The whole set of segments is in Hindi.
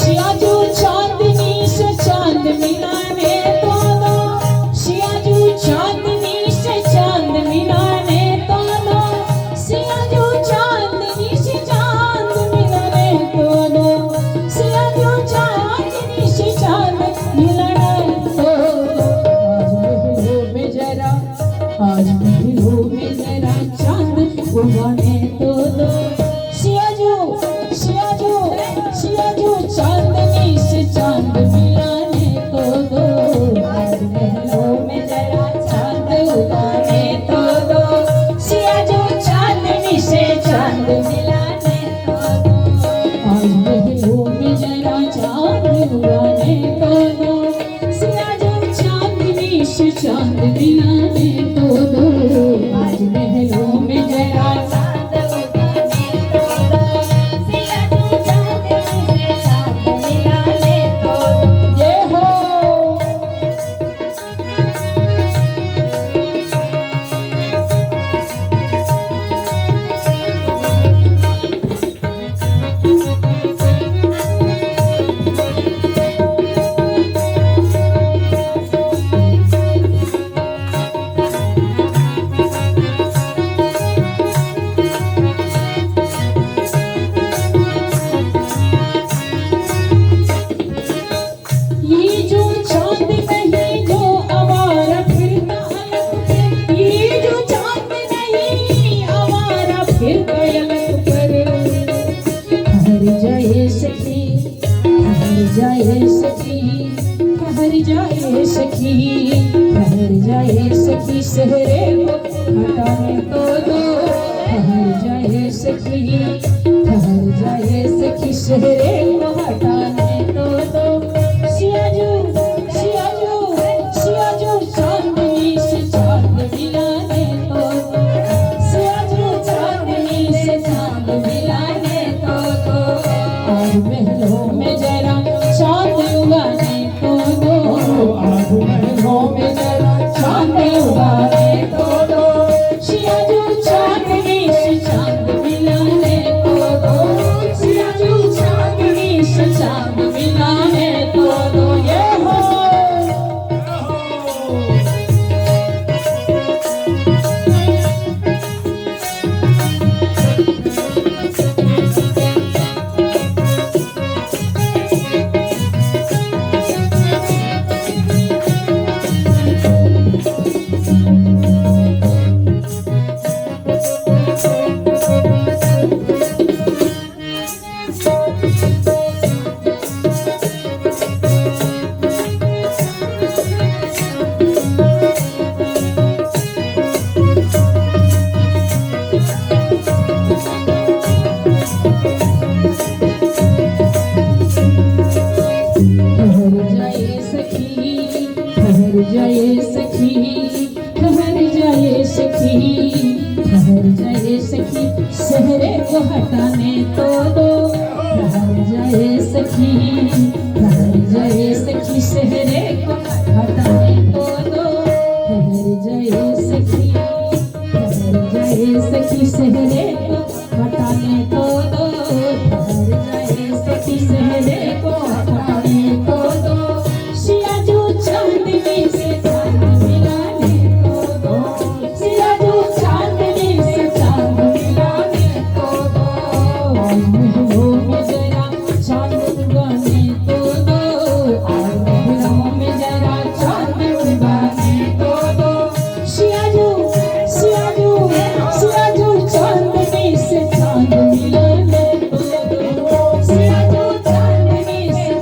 सियाजू चांदनी से चांद मिलाने तो दो, सियाजू चांदनी से चांद मिलाने तो दो, सियाजू चांदनी से चांद मिलाने तो दो, सियाजू चांदनी से चांद मिलाने तो दो। आज महलों में जरा चांद उगाने तो दो, सियाजू सियाजू सियाजू चांदनी से चांद मिलाने तो दो। आज महलों में जरा चांद उगाने तो दो, सियाजू चांदनी से चांद मिलाने तो दो। आज महलों में जरा चांद उगाने तो दो, सियाजू चांदनी से चांद मिलाने तो दो। आज महलों में जरा चांद उगाने तो दो, सियाजू चांदनी से चांद मिलाने तो दो। ये हो ये जो चांद नहीं जो आवारा फिरता अलग पे, ये जो चांद नहीं आवारा फिरता अलग पर। ठहर जाए सखी, ठहर जाए सखी, ठहर जाए सखी, ठहर जाए सखी, सहरे को हटाने तो दो। ठहर जाए सखी, ठहर जाए सखी, सहरे को हटाने तो दो। सियाजू सियाजू सियाजू चांदनी से चांद मिलाने तो दो, सियाजू चांदनी से चांद मिलाने तो दो। आज महलों में जरा चांद उगाने तो दो, आज महलों में जरा चांद उगाने तो दो, सियाजू चांदनी से चांद मिलाने तो दो, सियाजू चांदनी से चांद मिलाने तो दो। ये हो ठहर जाए सखी, ठहर जाए सखी, ठहर जाए सखी, सहरे को हटाने तो दो। ठहर जाए सखी, ठहर जाए सखी, सहरे को हटाने तो दो। ठहर जाए सखी, ठहर जाए सखी, सहरे को हटाने तो दो। ठहर जाए सखी, सहरे को हटाने तो दो। सियाजू चांदनी से चांद मिलाने तो दो, सियाजू चांदनी से चांद मिलाने तो दो। आज महलों में जरा चांद उगाने तो दो, आज महलों में जरा चांद उगाने तो दो। सियाजू सियाजू सियाजू चांदनी से चांद मिलाने तो दो, सियाजू चांदनी से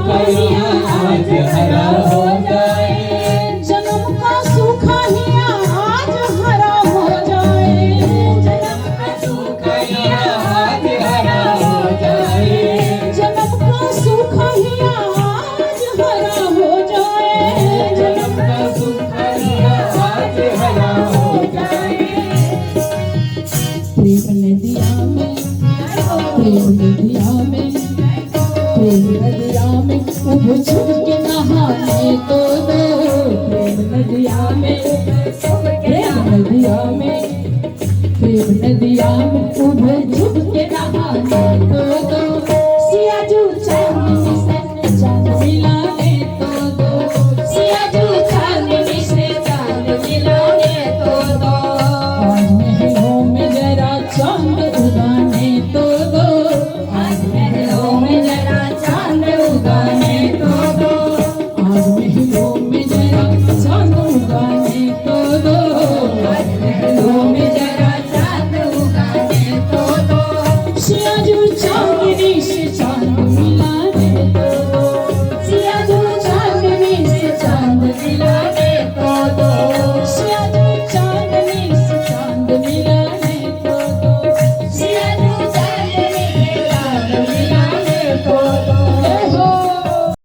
कलियां आज हरा हो